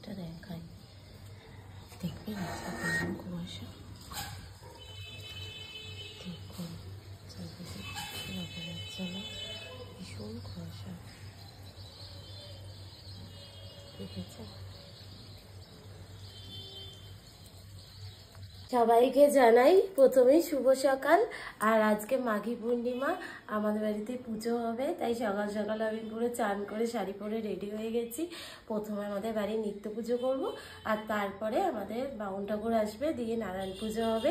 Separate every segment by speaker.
Speaker 1: চারিদিকটা দেখায়। দেখবেন কেমন কুয়াশা, দেখুন চারিদিকে কিছু দেখা যাচ্ছে না, ভীষণ কুয়াশা। দেখেছেন? সবাইকে জানাই প্রথমেই শুভ সকাল। আর আজকে মাঘী পূর্ণিমা, আমাদের বাড়িতে পুজো হবে, তাই সকাল সকাল আমি পুরো চান করে শাড়ি পরে রেডি হয়ে গেছি। প্রথমে আমাদের বাড়ির নিত্য পুজো করব, আর তারপরে আমাদের বাউন ঠাকুর আসবে, দিয়ে নারায়ণ পুজো হবে।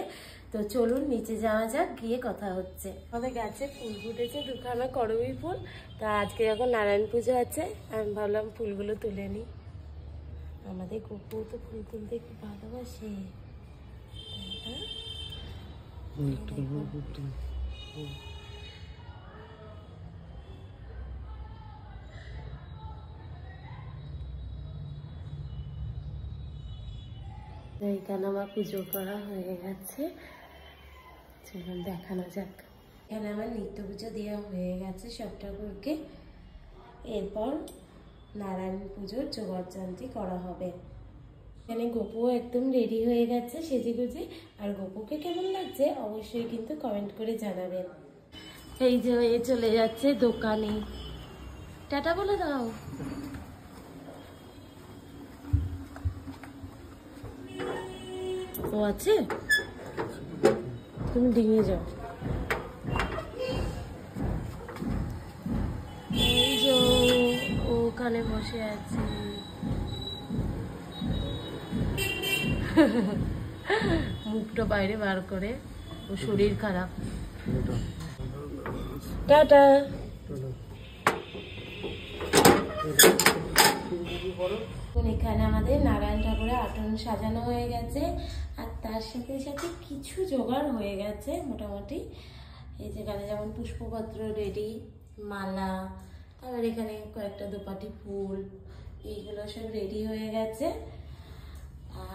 Speaker 1: তো চলুন নিচে যাওয়া যাক, গিয়ে কথা হচ্ছে। আমাদের গাছে ফুল ফুটেছে, দুখানা করবী ফুল। তা আজকে যখন নারায়ণ পুজো আছে, আমি ভাবলাম ফুলগুলো তুলে নিই। আমাদের গপু তো ফুল তুলতে খুব ভালোবাসে। এখানে আমার পুজো করা হয়ে গেছে, চলুন দেখানো যাক। এখানে আমার নিত্য পুজো দেওয়া হয়ে গেছে সব ঠাকুরকে। এরপর নারায়ণ পুজোর জোগাড়যন্ত্র করা হবে। এখানে গপুও একদম রেডি হয়ে গেছে সেজে গুজে। আর গপুকে কেমন লাগছে অবশ্যই কিন্তু কমেন্ট করে জানাবেন। এই যে এ চলে যাচ্ছে দোকানে, টাটা বলে দাও। ও আছে, তুমি ডিঙে যাও। এই যে ওখানে বসে আছে, মুখটা বাইরে বার করে, ও শরীর খারাপ। টাটা। এখানে আমাদের নারায়ণ ঠাকুরের আসন সাজানো হয়ে গেছে, আর তার সাথে সাথে কিছু জোগাড় হয়ে গেছে মোটামুটি। এই যেখানে যেমন পুষ্পপত্র রেডি, মালা, তারপর এখানে কয়েকটা দোপাটি ফুল, এইগুলো সব রেডি হয়ে গেছে।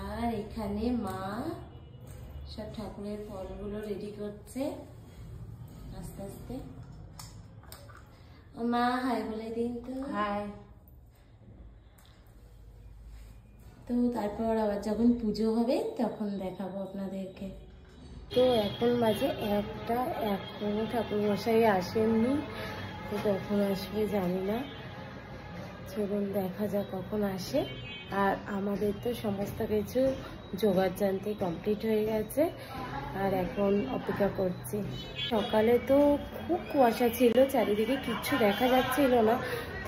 Speaker 1: আর এখানে মা সব ঠাকুরের ফলগুলো রেডি করছে আস্তে আস্তে। ও মা হাই বলে দিন তো। হাই। তো তারপর আবার যখন পুজো হবে তখন দেখাবো আপনাদেরকে। তো এখন বাজে 1টা, এখনো ঠাকুর মশাই আসেননি, তো কখন আসবে জানি না। চলুন দেখা যাক কখন আসে। আর আমাদের তো সমস্ত কিছু জোগাড়যন্ত্র কমপ্লিট হয়ে গেছে, আর এখন অপেক্ষা করছি। সকালে তো খুব কুয়াশা ছিল, চারিদিকে কিচ্ছু দেখা যাচ্ছিল না,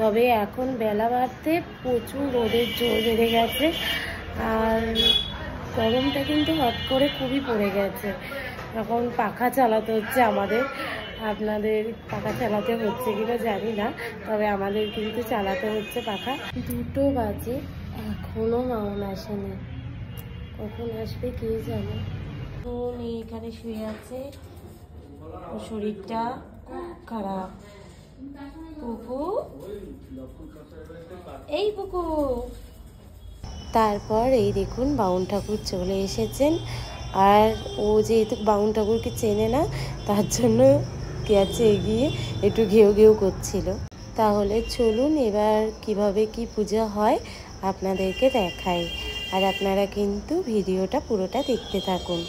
Speaker 1: তবে এখন বেলা বাড়তে প্রচুর রোদের জোর বেড়ে গেছে। আর গরমটা কিন্তু হট করে খুবই পড়ে গেছে। এখন পাখা চালাতে হচ্ছে আমাদের। আপনাদের পাখা চালাতে হচ্ছে কিনা জানি না, তবে আমাদের কিন্তু চালাতে হচ্ছে পাখা। 2টো বাজে, এখনো মাউন আসেনি, কখন আসবে কে জানে। তো এখানে শুয়ে আছে, ওর শরীরটা খুব খারাপ। পুকু, এই পুকু। তারপর এই দেখুন বাউন ঠাকুর চলে এসেছেন। আর ও যেহেতু বাউন ঠাকুরকে চেনে না, তার জন্য গেছে এগিয়ে, একটু ঘেউ ঘেউ করছিল। তাহলে চলুন এবার কিভাবে কি পূজা হয় আপনাদেরকে দেখাই, আর আপনারা কিন্তু ভিডিওটা পুরোটা দেখতে থাকুন।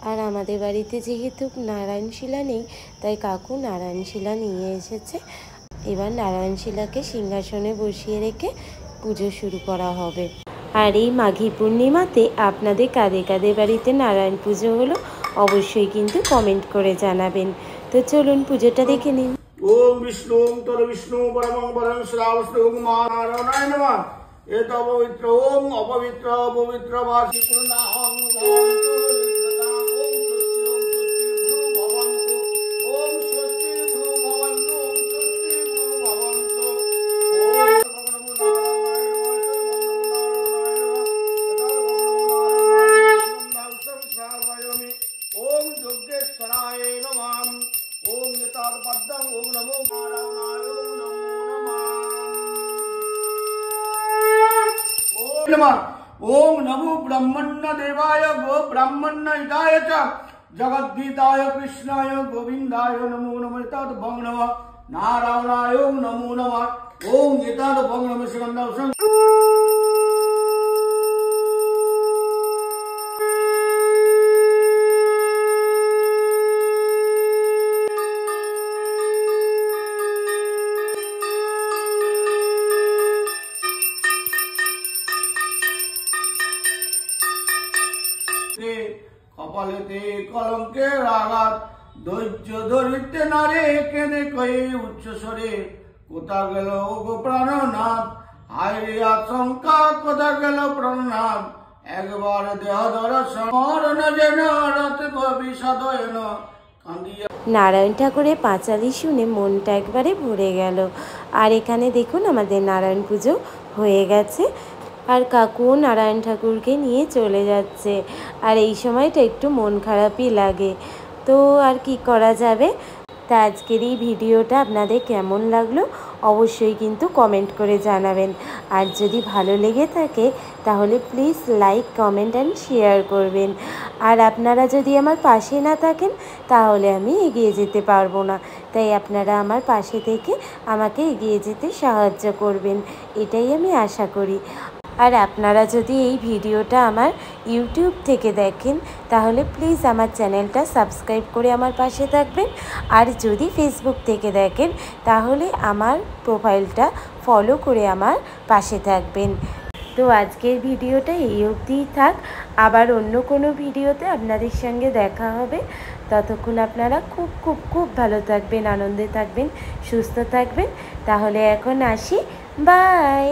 Speaker 1: আর আমাদের বাড়িতে যেহেতু নারায়ণশিলা নেই, তাই কাকু নারায়ণশিলা নিয়ে এসেছে। এবার নারায়ণশিলাকে সিংহাসনে বসিয়ে রেখে পুজো শুরু করা হবে। আর এই মাঘী পূর্ণিমাতে আপনাদের কাদের কাদের বাড়িতে নারায়ণ পুজো হলো অবশ্যই কিন্তু কমেন্ট করে জানাবেন। তো চলুন পুজোটা দেখে নিন।
Speaker 2: ওম বিষ্ণু তর বিষ্ণু পরমং পরং শ্রাবষ্ণু নারায়ণায় নমঃ। এত পবিত্র ওম অপবিত্র পবিত্র বাসি পুণ্যাহং ভবন্তু। ओम नमो ब्रह्मण्य देवाय गो ब्राह्मण्य हिताय च जगद्गीताय कृष्णाय गोविंदाय नमो नमः। तद भंग नमः नारायणाय नमो नमः। ओम गीता भंग नमः। কপালেতে কলঙ্কের আঘাত, ধৈর্য ধরিতে নারে কেঁদে কয়ে উচ্চস্বরে, কোথা গেল ওগো প্রাণনাথ, হায় রে আশঙ্কা কোথা গেল প্রাণনাথ, একবার দেহ দর্শন মরণ যেন রথ বিষাদ এন কান্দিয়া।
Speaker 1: নারায়ণ ঠাকুরের পাঁচালি শুনে মনটা একবারে ভরে গেল। আর এখানে দেখুন আমাদের নারায়ণ পুজো হয়ে গেছে, আর কাকুও নারায়ণ ঠাকুরকে নিয়ে চলে যাচ্ছে। আর এই সময়টা একটু মন খারাপই লাগে, তো আর কি করা যাবে। তা আজকের এই ভিডিওটা আপনাদের কেমন লাগলো অবশ্যই কিন্তু কমেন্ট করে জানাবেন। আর যদি ভালো লেগে থাকে তাহলে please like, comment and share করবেন। আর আপনারা যদি আমার পাশে না থাকেন তাহলে আমি এগিয়ে যেতে পারবো না, তাই আপনারা আমার পাশে থেকে আমাকে এগিয়ে যেতে সাহায্য করবেন, এটাই আমি আশা করি। আর আপনারা যদি এই ভিডিওটা আমার ইউটিউব থেকে দেখেন তাহলে প্লিজ আমার চ্যানেলটা সাবস্ক্রাইব করে আমার পাশে থাকবেন। আর যদি ফেসবুক থেকে দেখেন তাহলে আমার প্রোফাইলটা ফলো করে আমার পাশে থাকবেন। তো আজকের ভিডিওটা এই অবধিই থাক, আবার অন্য কোনো ভিডিওতে আপনাদের সঙ্গে দেখা হবে। ততক্ষণ আপনারা খুব খুব খুব ভালো থাকবেন, আনন্দে থাকবেন, সুস্থ থাকবেন। তাহলে এখন আসি, বাই।